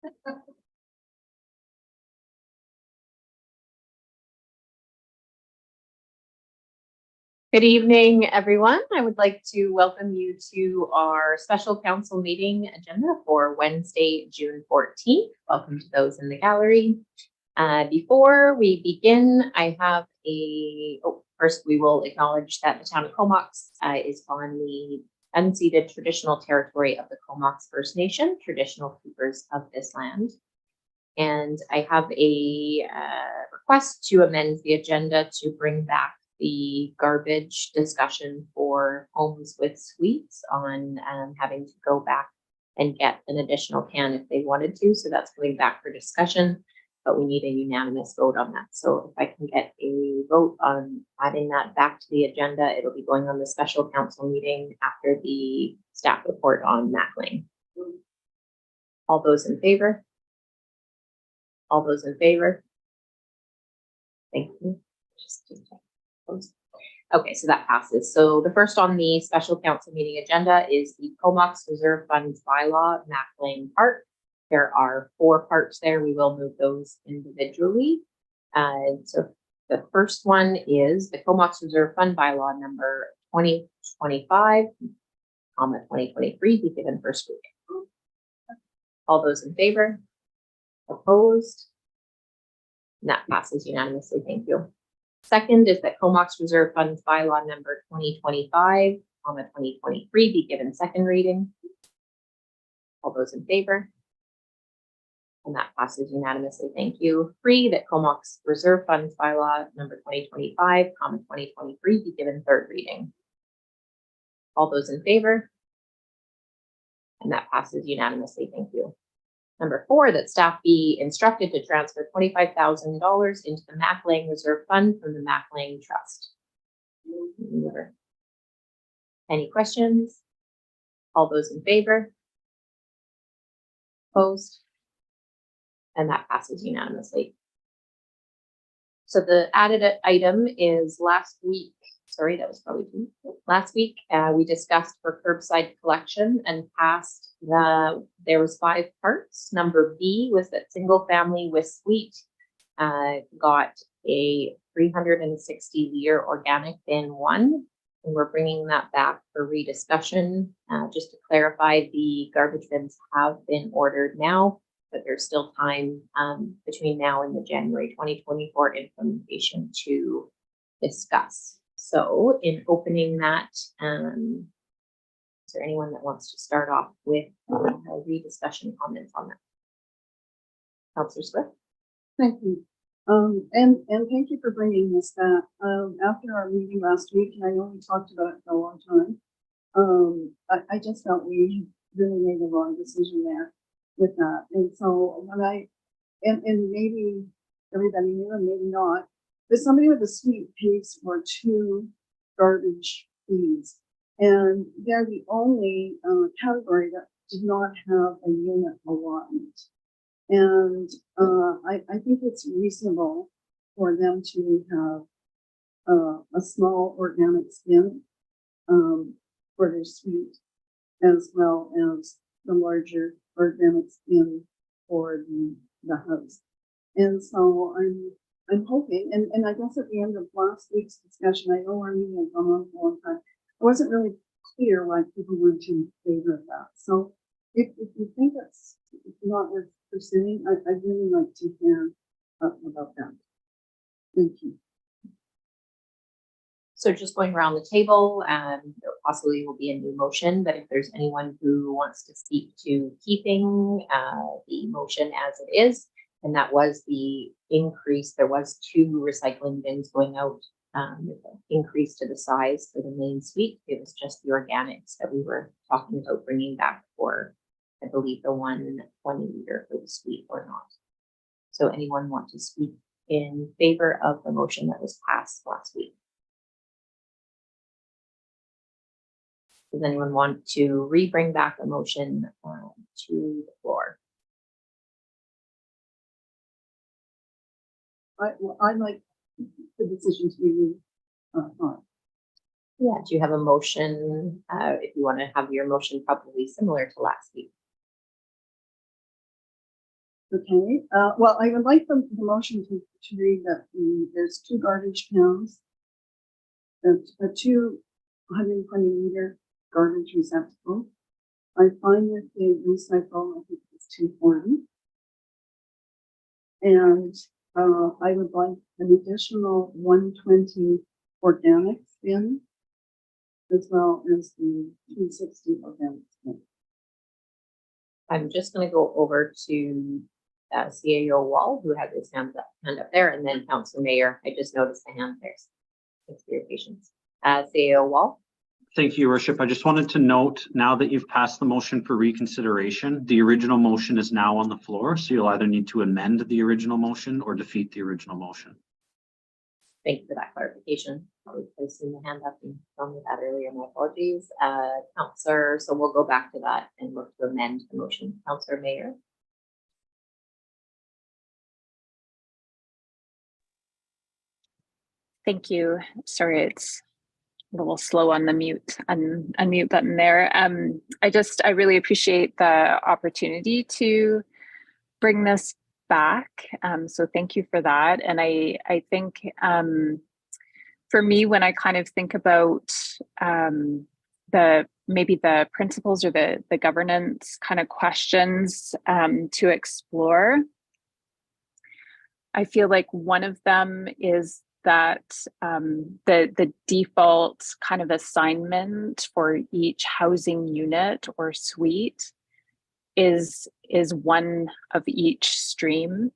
Good evening, everyone. I would like to welcome you to our special council meeting agenda for Wednesday, June 14th. Welcome to those in the gallery. Before we begin, I have first we will acknowledge that the town of Comox is on the unceded traditional territory of the Comox First Nation, traditional keepers of this land. And I have a request to amend the agenda to bring back the garbage discussion for homes with suites on having to go back and get an additional can if they wanted to. So that's coming back for discussion, but we need a unanimous vote on that. So if I can get a vote on adding that back to the agenda, it'll be going on the special council meeting after the staff report on Mackling. All those in favor? All those in favor? Thank you. Okay, so that passes. So the first on the special council meeting agenda is the Comox Reserve Funds bylaw, Mackling Park. There are 4 parts there. We will move those individually. So the first one is the Comox Reserve Fund bylaw number 2025, 2023, be given first reading. All those in favor? Opposed? And that passes unanimously. Thank you. Second is that Comox Reserve Funds bylaw number 2025, 2023 be given second reading. All those in favor? And that passes unanimously. Thank you. 3, that Comox Reserve Funds bylaw number 2025, 2023 be given third reading. All those in favor? And that passes unanimously. Thank you. Number 4, that staff be instructed to transfer $25,000 into the Mackling Reserve Fund from the Mackling Trust. Any questions? All those in favor? Opposed? And that passes unanimously. So the added item is last week. Sorry, that was probably last week. We discussed for curbside collection and passed there was 5 parts. Number B was that single family with suite got a 360-liter organic bin 1, and we're bringing that back for rediscussion. Just to clarify, the garbage bins have been ordered now, but there's still time between now and the January 2024 implementation to discuss. So in opening that, is there anyone that wants to start off with rediscussion comments on that? Councillor Swift. Thank you. And thank you for bringing this back. After our meeting last week, and I know we talked about it for a long time, I just felt we really made a wrong decision there with that. And so when and maybe everybody knew and maybe not, but somebody with a suite pays for 2 garbage fees. And they're the only category that did not have a unit allotment. And I think it's reasonable for them to have a small organic bin for their suite, as well as the larger organic bin for the house. And so I'm hoping, and I guess at the end of last week's discussion, I know our meeting has gone on for a long time, I wasn't really clear why people weren't in favor of that. So if you think that's not worth pursuing, I'd really like to hear about that. Thank you. So just going around the table, there possibly will be a new motion, but if there's anyone who wants to speak to keeping the motion as it is, and that was the increase, there was 2 recycling bins going out, increase to the size for the main suite. It was just the organics that we were talking about bringing back for, I believe, the 120-liter for the suite or not. So anyone want to speak in favor of the motion that was passed last week? Does anyone want to bring back a motion to the floor? I'd like the decision to be on. Yeah, do you have a motion? If you want to have your motion probably similar to last week. Okay, well, I would like the motion to read that there's 2 garbage cans, a 220 liter garbage receptacle. I find that they recycle, I think it's 240. And I would like an additional 120 organic bin, as well as the 260 organic bin. I'm just gonna go over to CAO Wall, who had his hand up there, and then Council Mayor. I just noticed the hand there. Thanks for your patience. CAO Wall. Thank you, Your Worship. I just wanted to note, now that you've passed the motion for reconsideration, the original motion is now on the floor, so you'll either need to amend the original motion or defeat the original motion. Thank you for that clarification. I was placing the hand up and telling me that earlier. My apologies. Councillor, so we'll go back to that and look to amend the motion. Councillor Mayor. Thank you. Sorry, it's a little slow on the unmute button there. I really appreciate the opportunity to bring this back. So thank you for that. And I think for me, when I kind of think about maybe the principles or the governance kind of questions to explore, I feel like one of them is that the default kind of assignment for each housing unit or suite is one of each stream,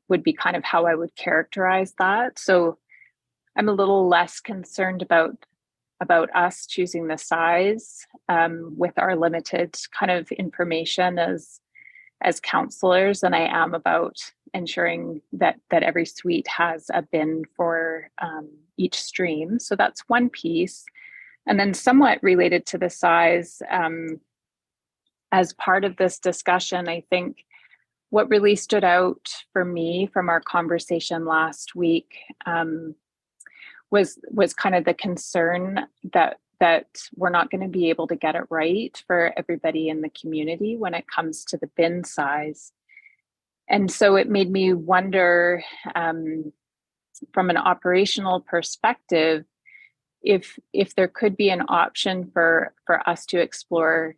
would be kind of how I would characterize that. So I'm a little less concerned about us choosing the size with our limited kind of information as counselors than I am about ensuring that every suite has a bin for each stream. So that's one piece. And then somewhat related to the size, as part of this discussion, I think what really stood out for me from our conversation last week was kind of the concern that we're not going to be able to get it right for everybody in the community when it comes to the bin size. And so it made me wonder, from an operational perspective, if there could be an option for us to explore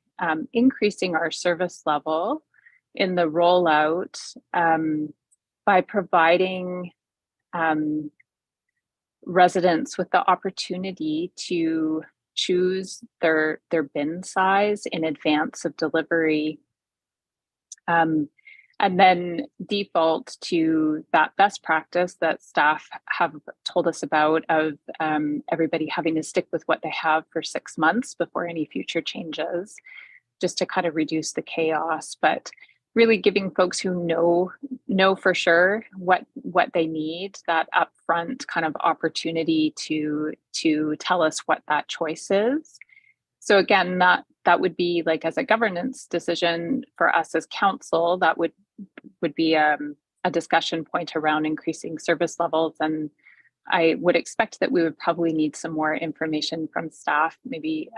increasing our service level in the rollout by providing residents with the opportunity to choose their bin size in advance of delivery, and then default to that best practice that staff have told us about of everybody having to stick with what they have for 6 months before any future changes, just to kind of reduce the chaos. But really giving folks who know for sure what they need, that upfront kind of opportunity to tell us what that choice is. So again, that would be like, as a governance decision for us as council, that would be a discussion point around increasing service levels. And I would expect that we would probably need some more information from staff, maybe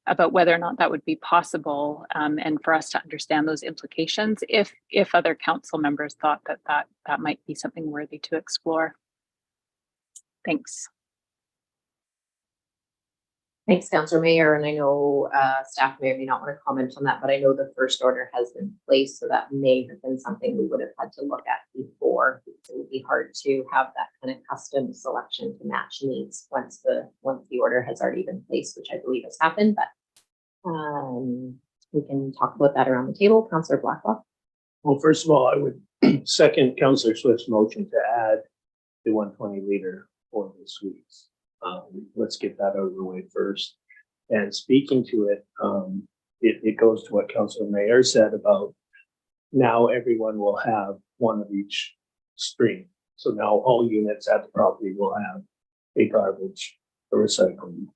about whether or not that would be possible, and for us to understand those implications if other council members thought that might be something worthy to explore. Thanks. Thanks, Councillor Mayor. And I know staff may or may not want to comment on that, but I know the first order has been placed, so that may have been something we would have had to look at before. It would be hard to have that kind of custom selection to match needs once the order has already been placed, which I believe has happened. But we can talk about that around the table. Councillor Blacklock. Well, first of all, I would second Councillor Swift's motion to add the 120 liter for the suites. Let's get that out of the way first. And speaking to it, it goes to what Councillor Mayor said about now everyone will have one of each stream. So now all units at the property will have a garbage, a recycling,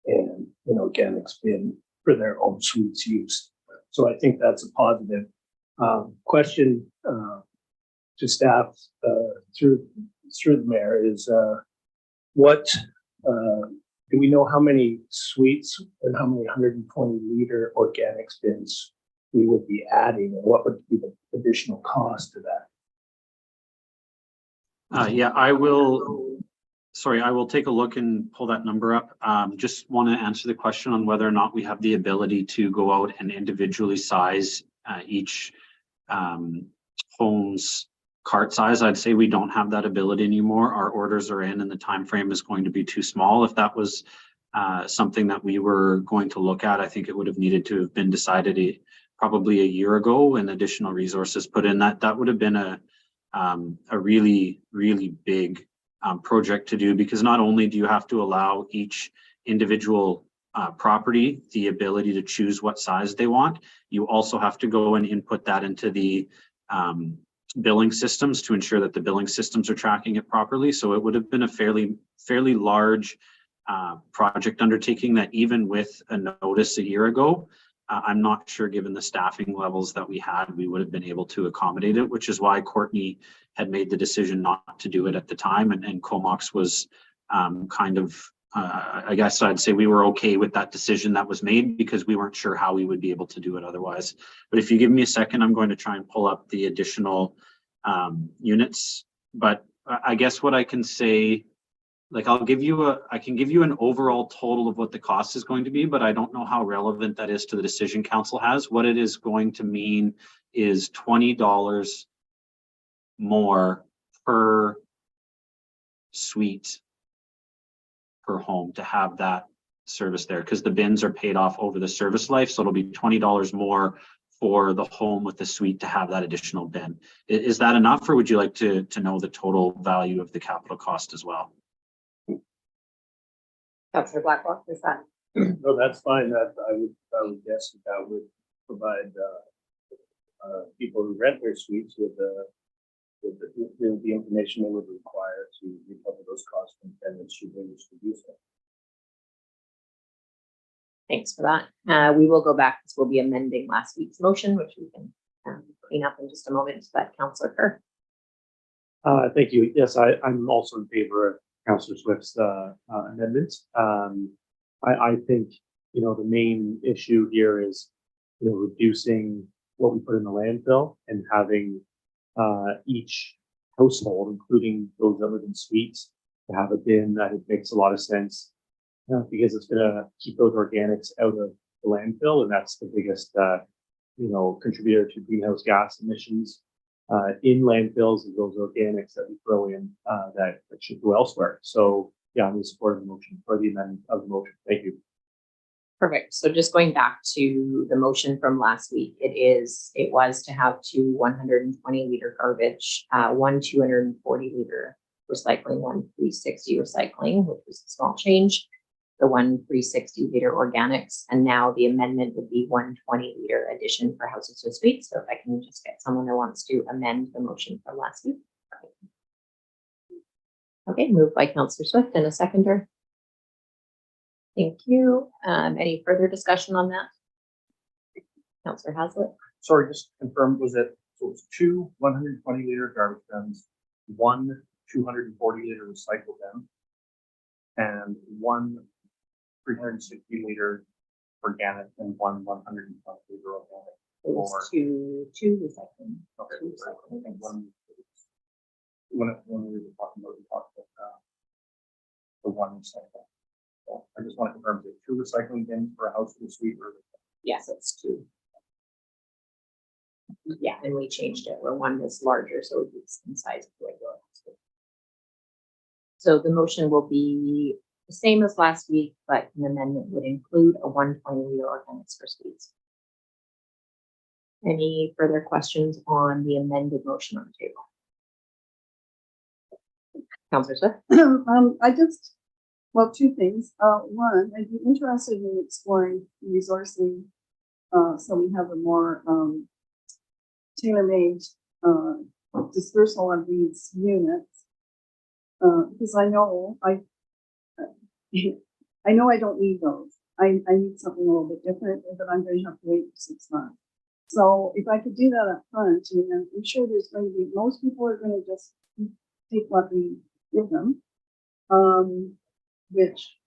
and organics bin for their own suites use. So I think that's a positive. Question to staff through the mayor is what do we know how many suites and how many 120 liter organics bins we would be adding, and what would be the additional cost to that? Yeah, I will take a look and pull that number up. Just want to answer the question on whether or not we have the ability to go out and individually size each home's cart size. I'd say we don't have that ability anymore. Our orders are in and the time frame is going to be too small. If that was something that we were going to look at, I think it would have needed to have been decided probably a year ago and additional resources put in. That would have been a really, really big project to do, because not only do you have to allow each individual property the ability to choose what size they want, you also have to go and input that into the billing systems to ensure that the billing systems are tracking it properly. So it would have been a fairly large project undertaking that even with a notice a year ago, I'm not sure, given the staffing levels that we had, we would have been able to accommodate it, which is why Courtney had made the decision not to do it at the time. And Comox was kind of, I guess I'd say we were okay with that decision that was made, because we weren't sure how we would be able to do it otherwise. But if you give me a second, I'm going to try and pull up the additional units. But I guess what I can say, like I can give you an overall total of what the cost is going to be, but I don't know how relevant that is to the decision council has. What it is going to mean is $20 more per suite per home to have that service there, because the bins are paid off over the service life. So it'll be $20 more for the home with the suite to have that additional bin. Is that enough, or would you like to know the total value of the capital cost as well? Councillor Blackwell, is that? No, that's fine. That I would guess that would provide people who rent their suites with the information they would require to recover those costs from tenants should they wish to do so. Thanks for that. We will go back. This will be amending last week's motion, which we can clean up in just a moment. But Councillor Kerr. Thank you. Yes, I'm also in favor of Councillor Swift's amendments. I think, the main issue here is, reducing what we put in the landfill and having each household, including those that live in suites, to have a bin. That it makes a lot of sense because it's going to keep those organics out of the landfill, and that's the biggest, contributor to greenhouse gas emissions in landfills, is those organics that we throw in that should go elsewhere. So yeah, I'm in support of the motion, for the amendment of the motion. Thank you. Perfect. So just going back to the motion from last week, it was to have 2 120-liter garbage, 1 240-liter recycling, 1 360 recycling, which was a small change, the 1 360-liter organics, and now the amendment would be 1 20-liter addition for houses with suites. So if I can just get someone that wants to amend the motion from last week. Okay, moved by Councillor Swift and a seconder. Thank you. Any further discussion on that? Councillor Hazlitt? Sorry, just to confirm, was it, so it's 2 120-liter garbage bins, 1 240-liter recycle bin, and 1 360-liter organic and 1 120-liter organic? It was two recycling. Okay. Two recycling bins. When we were talking about, we talked about the 1 recycle. So I just want to confirm, is it 2 recycling bins for a house with a suite, or? Yes, it's 2. Yeah, and we changed it where 1 was larger, so it's in size of the regular house. So the motion will be the same as last week, but an amendment would include a 120-liter organics for suites. Any further questions on the amended motion on the table? Councillor Swift? Two things. One, I'd be interested in exploring resourcing, so we have a more tailor-made dispersal of these units. Because I know I don't need those. I need something a little bit different, but I'm going to have to wait for 6 months. So if I could do that up front, I'm sure there's going to be, most people are going to just take what we give them, which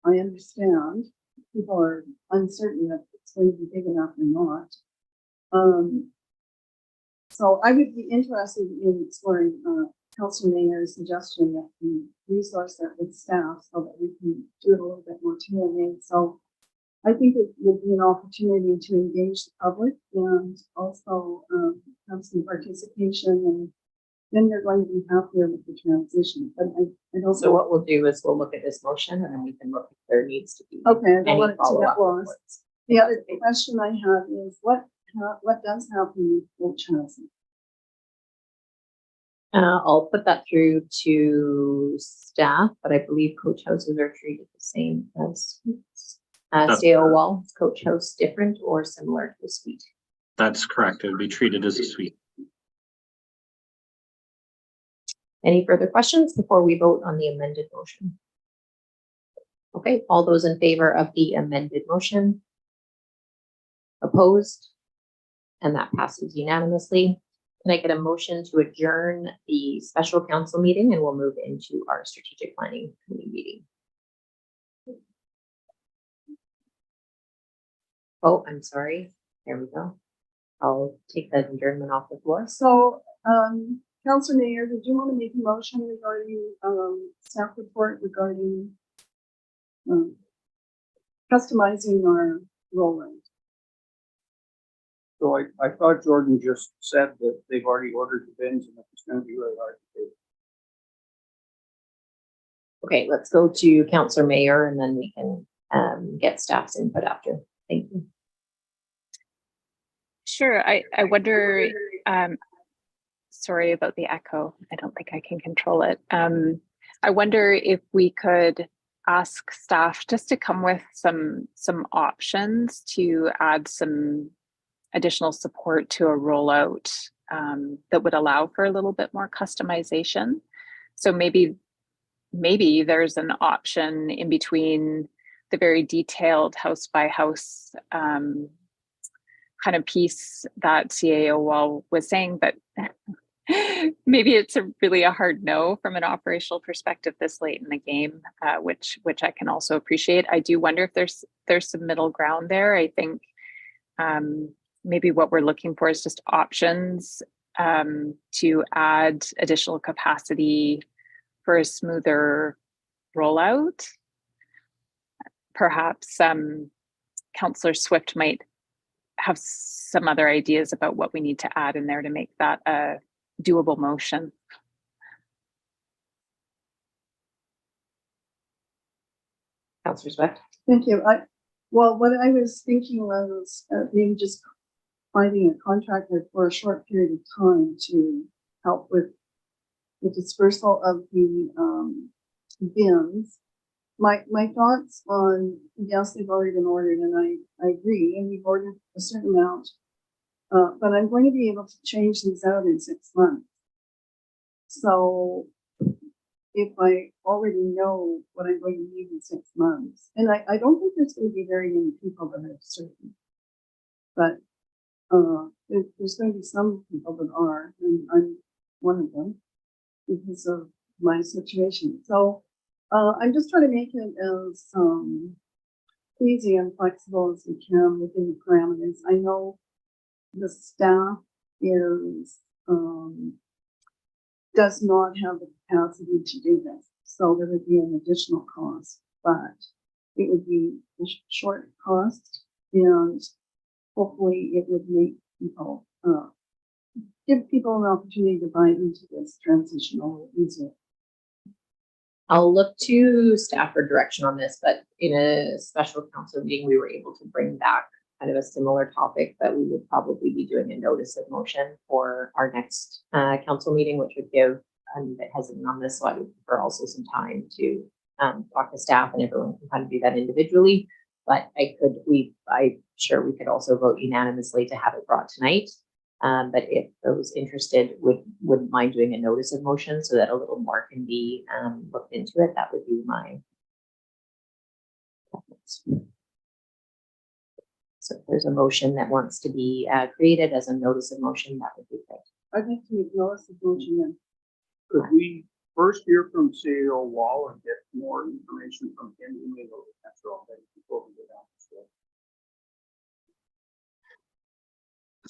I understand. People are uncertain that it's going to be big enough or not. So I would be interested in exploring, Councilor Mayor's suggestion that we resource that with staff so that we can do it a little bit more tailor-made. So I think it would be an opportunity to engage the public and also, have some participation, and then they're going to be happier with the transition. But I don't So know. what we'll do is we'll look at this motion and then we can look if there needs to be. Okay, I don't any want it to follow-up get lost. reports. The other question I have is what does happen with coach housing? I'll put that through to staff, but I believe coach houses are treated the same as suites. That's Stale wall, is coach house different or similar to a suite? That's correct. It would be treated as a suite. Any further questions before we vote on the amended motion? Okay, all those in favor of the amended motion? Opposed? And that passes unanimously. Can I get a motion to adjourn the special council meeting and we'll move into our strategic planning committee meeting? Oh, I'm sorry. There we go. I'll take that adjournment off the floor. So, Councilor Mayor, did you want to make a motion regarding, staff report regarding, customizing our rollout? So I thought Jordan just said that they've already ordered the bins and it's gonna be really hard to do. Okay, let's go to Councillor Mayor and then we can get staff's input after. Thank you. Sure. I wonder, sorry about the echo. I don't think I can control it. I wonder if we could ask staff just to come with some options to add some additional support to a rollout that would allow for a little bit more customization. So maybe there's an option in between the very detailed house by house kind of piece that CAO Wall was saying, but maybe it's really a hard no from an operational perspective this late in the game, which I can also appreciate. I do wonder if there's some middle ground there. I think maybe what we're looking for is just options to add additional capacity for a smoother rollout. Perhaps Councillor Swift might have some other ideas about what we need to add in there to make that a doable motion. Councillor Swift. Thank you. Well, what I was thinking was maybe just finding a contractor for a short period of time to help with the dispersal of the bins. My thoughts on, yes, they've already been ordered and I agree, and we've ordered a certain amount, but I'm going to be able to change these out in 6 months. So if I already know what I'm going to need in 6 months, and I don't think there's going to be very many people that are certain, but there's going to be some people that are, and I'm one of them because of my situation. So I'm just trying to make it as easy and flexible as we can within the parameters. I know the staff is does not have the capacity to do this, so there would be an additional cost, but it would be a short cost, and hopefully it would make people give people an opportunity to buy into this transition a little easier. I'll look to staff for direction on this, but in a special council meeting, we were able to bring back kind of a similar topic that we would probably be doing a notice of motion for our next council meeting, which would give, I'm a bit hesitant on this, so I would prefer also some time to talk to staff and everyone can kind of do that individually. But I'm sure we could also vote unanimously to have it brought tonight. But if those interested wouldn't mind doing a notice of motion so that a little more can be looked into it, that would be my preference. So if there's a motion that wants to be created as a notice of motion, that would be great. I'd like to make notice of motion then. Could we first hear from CEO Wall and get more information from him? We may go to that's all things before we go down this road.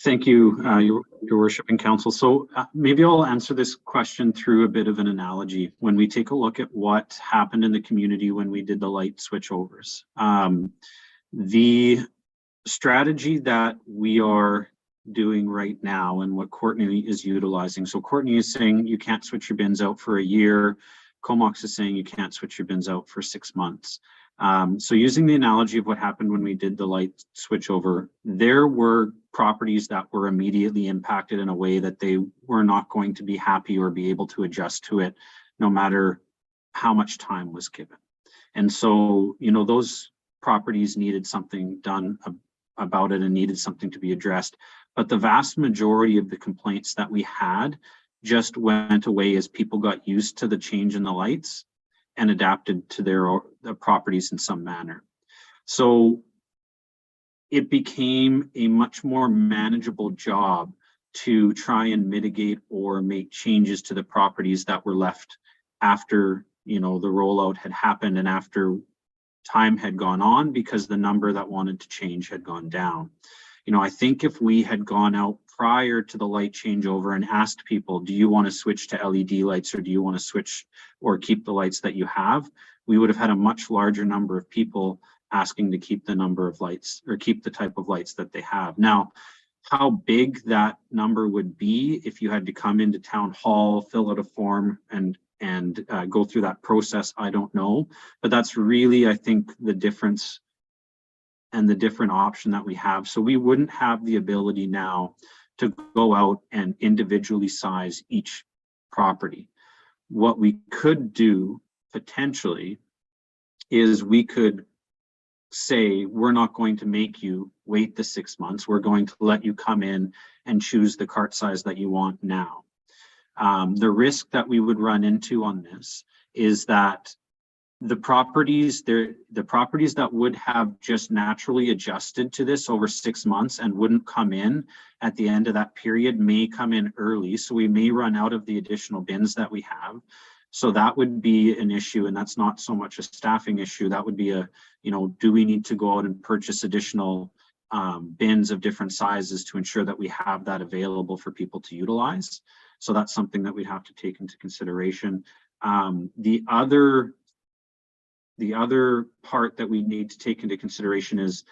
Thank you, your worship and council. So maybe I'll answer this question through a bit of an analogy. When we take a look at what happened in the community when we did the light switchovers, the strategy that we are doing right now and what Courtney is utilizing. So Courtney is saying you can't switch your bins out for a year. Comox is saying you can't switch your bins out for 6 months. So using the analogy of what happened when we did the light switchover, there were properties that were immediately impacted in a way that they were not going to be happy or be able to adjust to it, no matter how much time was given. And so, you know, those properties needed something done about it and needed something to be addressed. But the vast majority of the complaints that we had just went away as people got used to the change in the lights and adapted to their properties in some manner. So it became a much more manageable job to try and mitigate or make changes to the properties that were left after, you know, the rollout had happened and after time had gone on, because the number that wanted to change had gone down. You know, I think if we had gone out prior to the light changeover and asked people, do you want to switch to LED lights or do you want to switch or keep the lights that you have, we would have had a much larger number of people asking to keep the number of lights or keep the type of lights that they have. Now, how big that number would be if you had to come into town hall, fill out a form and go through that process, I don't know. But that's really, I think, the difference and the different option that we have. So we wouldn't have the ability now to go out and individually size each property. What we could do potentially is we could say, we're not going to make you wait the 6 months. We're going to let you come in and choose the cart size that you want now. The risk that we would run into on this is that the properties that would have just naturally adjusted to this over 6 months and wouldn't come in at the end of that period may come in early. So we may run out of the additional bins that we have. So that would be an issue, and that's not so much a staffing issue. That would be a, you know, do we need to go out and purchase additional bins of different sizes to ensure that we have that available for people to utilize? So that's something that we'd have to take into consideration. The other part that we need to take into consideration is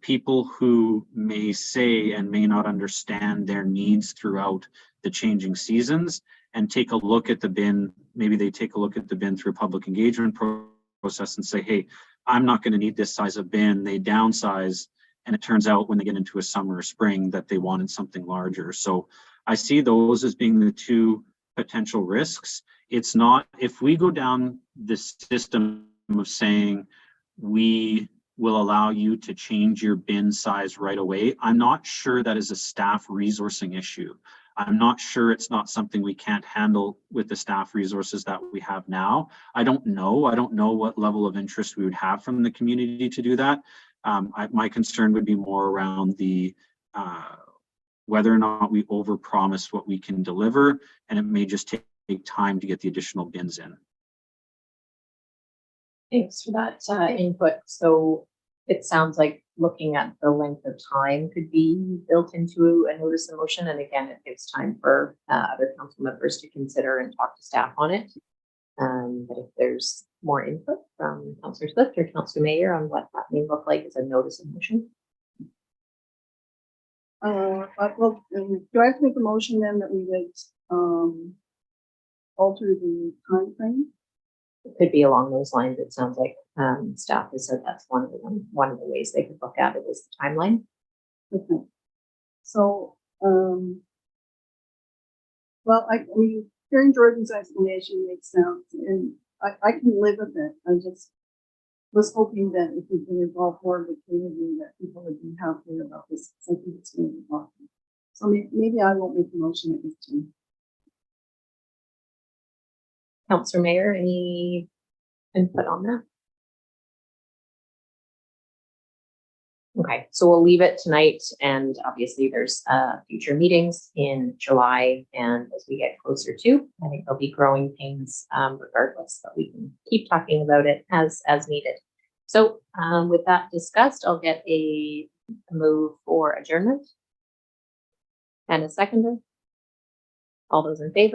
people who may say and may not understand their needs throughout the changing seasons and take a look at the bin. Maybe they take a look at the bin through a public engagement process and say, hey, I'm not going to need this size of bin. They downsize, and it turns out when they get into a summer or spring that they wanted something larger. So I see those as being the two potential risks. It's not, if we go down this system of saying we will allow you to change your bin size right away, I'm not sure that is a staff resourcing issue. I'm not sure it's not something we can't handle with the staff resources that we have now. I don't know what level of interest we would have from the community to do that. My concern would be more around the whether or not we overpromise what we can deliver, and it may just take time to get the additional bins in. Thanks for that input. So it sounds like looking at the length of time could be built into a notice of motion. And again, it gives time for other council members to consider and talk to staff on it. But if there's more input from Councillor Swift or Councillor Mayer on what that may look like as a notice of motion. Well, do I have to make a motion then that we would alter the time frame? It could be along those lines. It sounds like staff has said that's one of the ways they could look at it is the timeline. Okay. So, well, I mean, hearing Jordan's explanation makes sense, and I can live with it. I just was hoping that if we can involve more of the community, that people would be happy about this. I think it's going to be awesome. So maybe I won't make a motion at this time. Councillor Mayer, any input on that? Okay, so we'll leave it tonight, and obviously there's future meetings in July, and as we get closer to, I think there'll be growing pains regardless, but we can keep talking about it as needed. So with that discussed, I'll get a move for adjournment. And a seconder? All those in favor?